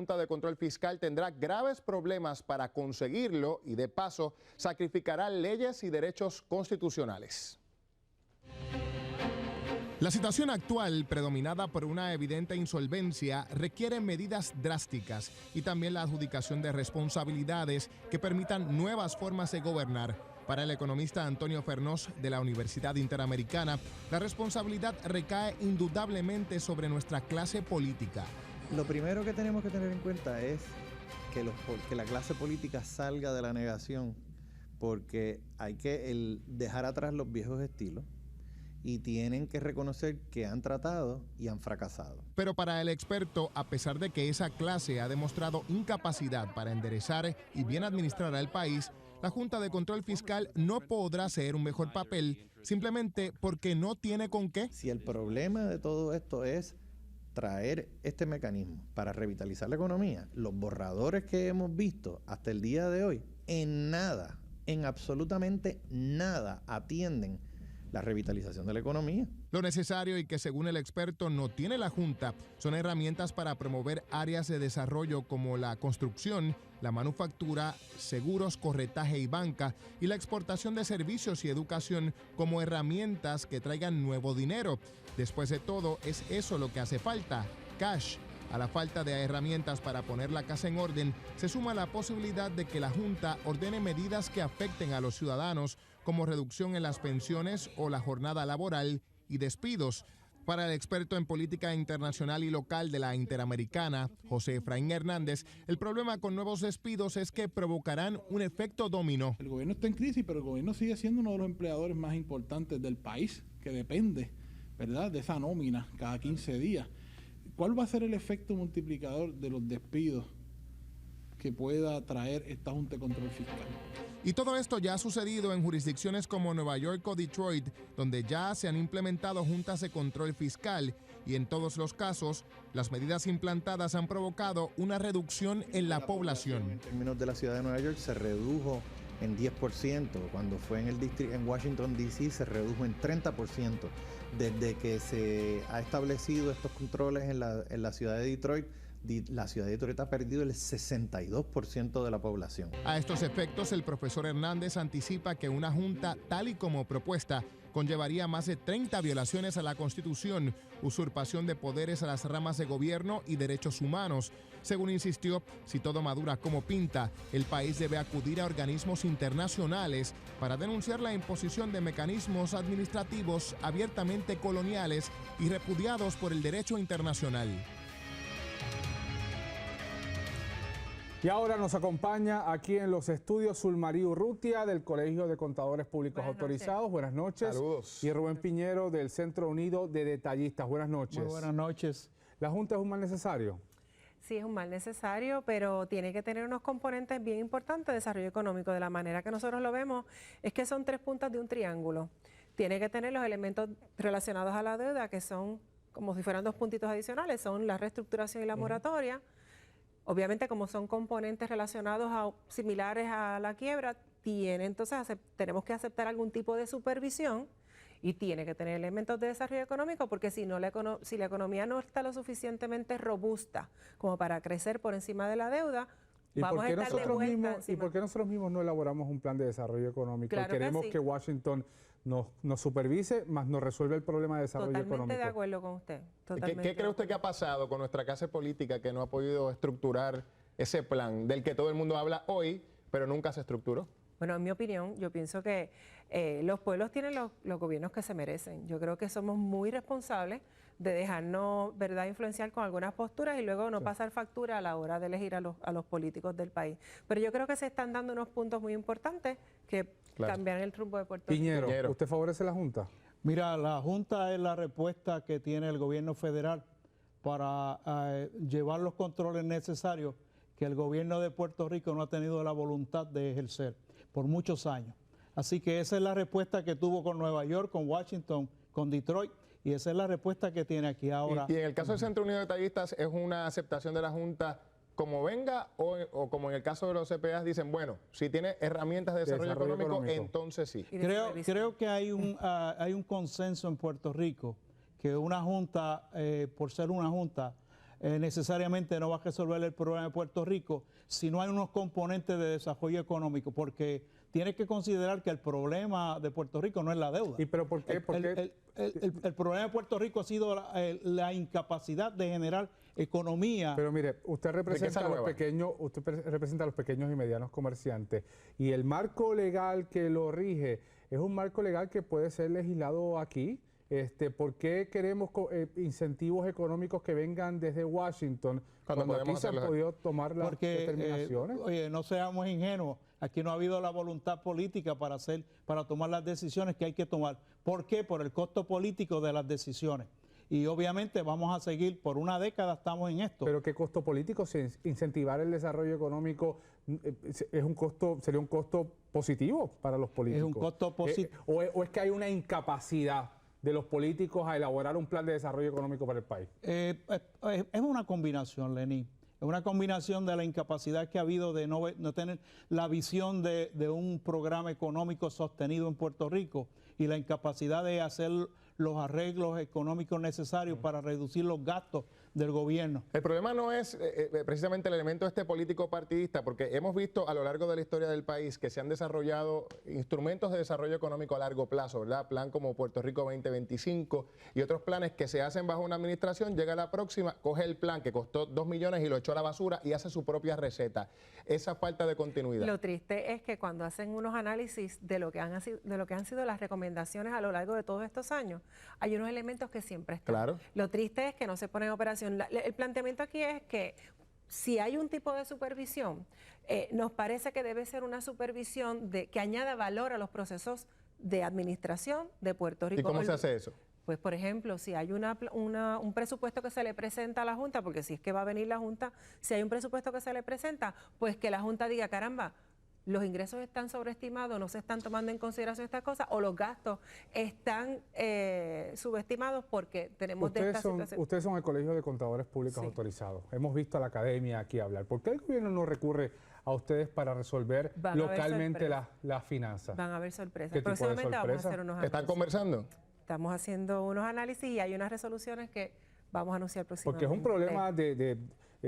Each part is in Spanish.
Junta de Control Fiscal tendrá graves problemas para conseguirlo y de paso sacrificará leyes y derechos constitucionales. La situación actual, predominada por una evidente insolvencia, requiere medidas drásticas y también la adjudicación de responsabilidades que permitan nuevas formas de gobernar. Para el economista Antonio Fernós de la Universidad Interamericana, la responsabilidad recae indudablemente sobre nuestra clase política. Lo primero que tenemos que tener en cuenta es que la clase política salga de la negación, porque hay que dejar atrás los viejos estilos y tienen que reconocer que han tratado y han fracasado. Pero para el experto, a pesar de que esa clase ha demostrado incapacidad para enderezar y bien administrar al país, la Junta de Control Fiscal no podrá hacer un mejor papel simplemente porque no tiene con qué. Si el problema de todo esto es traer este mecanismo para revitalizar la economía, los borradores que hemos visto hasta el día de hoy, en nada, en absolutamente nada atienden la revitalización de la economía. Lo necesario y que según el experto no tiene la Junta son herramientas para promover áreas de desarrollo como la construcción, la manufactura, seguros, corretaje y banca y la exportación de servicios y educación como herramientas que traigan nuevo dinero. Después de todo, es eso lo que hace falta, cash. A la falta de herramientas para poner la casa en orden, se suma la posibilidad de que la Junta ordene medidas que afecten a los ciudadanos, como reducción en las pensiones o la jornada laboral y despidos. Para el experto en política internacional y local de la Interamericana, José Efraín Hernández, el problema con nuevos despidos es que provocarán un efecto dominó. El gobierno está en crisis, pero el gobierno sigue siendo uno de los empleadores más importantes del país, que depende, ¿verdad?, de esa nómina cada 15 días. ¿Cuál va a ser el efecto multiplicador de los despidos que pueda traer esta Junta de Control Fiscal? Y todo esto ya ha sucedido en jurisdicciones como Nueva York o Detroit, donde ya se han implementado juntas de control fiscal y en todos los casos, las medidas implantadas han provocado una reducción en la población. En términos de la ciudad de Nueva York se redujo en 10%, cuando fue en Washington D.C. se redujo en 30%. Desde que se ha establecido estos controles en la ciudad de Detroit, la ciudad de Detroit ha perdido el 62% de la población. A estos efectos, el profesor Hernández anticipa que una junta tal y como propuesta conllevaría más de 30 violaciones a la Constitución, usurpación de poderes a las ramas de gobierno y derechos humanos. Según insistió, si todo madura como pinta, el país debe acudir a organismos internacionales para denunciar la imposición de mecanismos administrativos abiertamente coloniales y repudiados por el derecho internacional. Y ahora nos acompaña aquí en los estudios Zulmarí Urrutia del Colegio de Contadores Públicos Autorizados. Buenas noches. Saludos. Y Rubén Piñero del Centro Unido de Detallistas. Buenas noches. Muy buenas noches. ¿La Junta es un mal necesario? Sí, es un mal necesario, pero tiene que tener unos componentes bien importantes de desarrollo económico. De la manera que nosotros lo vemos, es que son tres puntas de un triángulo. Tiene que tener los elementos relacionados a la deuda, que son como si fueran dos puntitos adicionales, son la reestructuración y la moratoria. Obviamente, como son componentes relacionados similares a la quiebra, entonces tenemos que aceptar algún tipo de supervisión y tiene que tener elementos de desarrollo económico, porque si la economía no está lo suficientemente robusta como para crecer por encima de la deuda, vamos a estar de vuelta encima. ¿Y por qué nosotros mismos no elaboramos un plan de desarrollo económico? Claro Queremos que sí. que Washington nos supervise, más nos resuelve el problema de desarrollo económico. Totalmente de acuerdo con usted. ¿Qué cree usted que ha pasado con nuestra clase política que no ha podido estructurar ese plan del que todo el mundo habla hoy, pero nunca se estructuró? Bueno, en mi opinión, yo pienso que los pueblos tienen los gobiernos que se merecen. Yo creo que somos muy responsables de dejarnos, ¿verdad?, influenciar con algunas posturas y luego no pasar factura a la hora de elegir a los políticos del país. Pero yo creo que se están dando unos puntos muy importantes que cambian el rumbo de Puerto Rico. Piñero, ¿usted favorece la Junta? Mira, la Junta es la respuesta que tiene el gobierno federal para llevar los controles necesarios que el gobierno de Puerto Rico no ha tenido la voluntad de ejercer por muchos años. Así que esa es la respuesta que tuvo con Nueva York, con Washington, con Detroit, y esa es la respuesta que tiene aquí ahora. Y en el caso del Centro Unido de Detallistas, ¿es una aceptación de la Junta como venga o como en el caso de los CPAs dicen, bueno, si tiene herramientas de desarrollo económico, entonces sí? Creo que hay un consenso en Puerto Rico que una Junta, por ser una Junta, necesariamente no va a resolver el problema de Puerto Rico si no hay unos componentes de desarrollo económico, porque tiene que considerar que el problema de Puerto Rico no es la deuda. ¿Y pero por qué? El problema de Puerto Rico ha sido la incapacidad de generar economía. Pero mire, usted representa a los pequeños y medianos comerciantes, y el marco legal que lo rige es un marco legal que puede ser legislado aquí. ¿Por qué queremos incentivos económicos que vengan desde Washington cuando aquí se han podido tomar las determinaciones? Oye, no seamos ingenuos, aquí no ha habido la voluntad política para tomar las decisiones que hay que tomar. ¿Por qué? Por el costo político de las decisiones. Y obviamente vamos a seguir, por una década estamos en esto. ¿Pero qué costo político? Si incentivar el desarrollo económico sería un costo positivo para los políticos. Es un costo positivo. ¿O es que hay una incapacidad de los políticos a elaborar un plan de desarrollo económico para el país? Es una combinación, Lenín. Es una combinación de la incapacidad que ha habido de no tener la visión de un programa económico sostenido en Puerto Rico y la incapacidad de hacer los arreglos económicos necesarios para reducir los gastos del gobierno. El problema no es precisamente el elemento político partidista, porque hemos visto a lo largo de la historia del país que se han desarrollado instrumentos de desarrollo económico a largo plazo, ¿verdad? Plan como Puerto Rico 2025 y otros planes que se hacen bajo una administración, llega la próxima, coge el plan que costó 2 millones y lo echó a la basura y hace su propia receta. Esa falta de continuidad. Lo triste es que cuando hacen unos análisis de lo que han sido las recomendaciones a lo largo de todos estos años, hay unos elementos que siempre están. Claro. Lo triste es que no se pone en operación. El planteamiento aquí es que si hay un tipo de supervisión, nos parece que debe ser una supervisión que añada valor a los procesos de administración de Puerto Rico. ¿Y cómo se hace eso? Pues, por ejemplo, si hay un presupuesto que se le presenta a la Junta, porque si es que va a venir la Junta, si hay un presupuesto que se le presenta, pues que la Junta diga, caramba, los ingresos están sobreestimados, no se están tomando en consideración estas cosas, o los gastos están subestimados porque tenemos de esta situación. Ustedes son el Colegio de Contadores Públicos Autorizados. Hemos visto a la academia aquí hablar. ¿Por qué el gobierno no recurre a ustedes para resolver localmente las finanzas? Van a haber sorpresas. ¿Qué tipo de Próximamente vamos a hacer unos análisis. ¿Están conversando? Estamos haciendo unos análisis y hay unas resoluciones que vamos a anunciar próximamente. Porque es un problema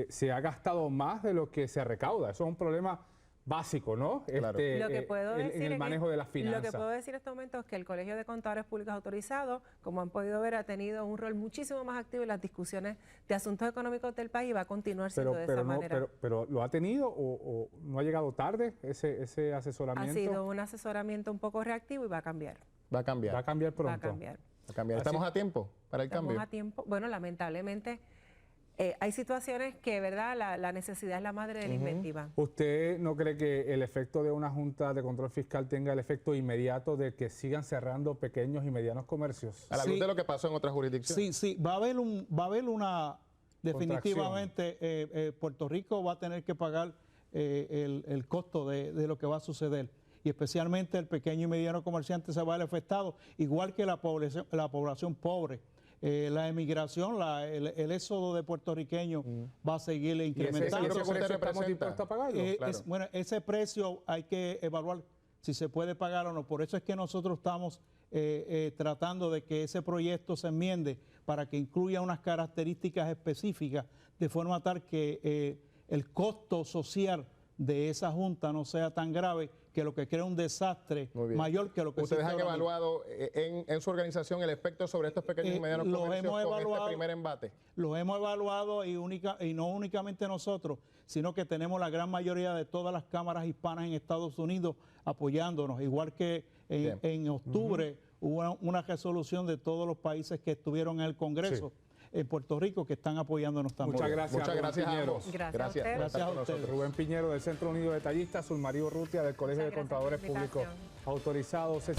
se ha gastado más de lo que se recauda. Eso es un problema básico, ¿no? Claro. Lo que puedo decir en el manejo de las finanzas. Lo que puedo decir en este momento es que el Colegio de Contadores Públicos Autorizados, como han podido ver, ha tenido un rol muchísimo más activo en las discusiones de asuntos económicos del país y va a continuar siendo de esa manera. Pero ¿lo ha tenido o no ha llegado tarde ese asesoramiento? Ha sido un asesoramiento un poco reactivo y va a cambiar. Va a cambiar. Va a cambiar pronto. Va a cambiar. Va a cambiar. ¿Estamos a tiempo para el cambio? Estamos a tiempo. Bueno, lamentablemente hay situaciones que, ¿verdad?, la necesidad es la madre de la inventiva. ¿Usted no cree que el efecto de una Junta de Control Fiscal tenga el efecto inmediato de que sigan cerrando pequeños y medianos comercios? A la luz de lo que pasó en otras jurisdicciones. Sí, va a haber una... Definitivamente, Puerto Rico va a tener que pagar el costo de lo que va a suceder. Y especialmente el pequeño y mediano comerciante se va a ver afectado, igual que la población pobre. La emigración, el éxodo de puertorriqueños va a seguir incrementando. ¿Y ese precio estamos dispuestos a pagarlo? Claro. Bueno, ese precio hay que evaluar si se puede pagar o no. Por eso es que nosotros estamos tratando de que ese proyecto se enmiende para que incluya unas características específicas de forma tal que el costo social de esa junta no sea tan grave que lo que crea un desastre mayor que lo que ¿Ustedes han evaluado en su organización el efecto sobre estos pequeños y medianos comercios con este primer embate? Lo hemos evaluado y no únicamente nosotros, sino que tenemos la gran mayoría de todas las cámaras hispanas en Estados Unidos apoyándonos, igual que en octubre hubo una resolución de todos los países que estuvieron en el Congreso. En Puerto Rico que están apoyándonos también. Muchas gracias. Muchas gracias a ambos. Gracias a ustedes. Rubén Piñero del Centro Unido de Detallistas, Sulmarí Urrutia del Colegio de Contadores Públicos Autorizados.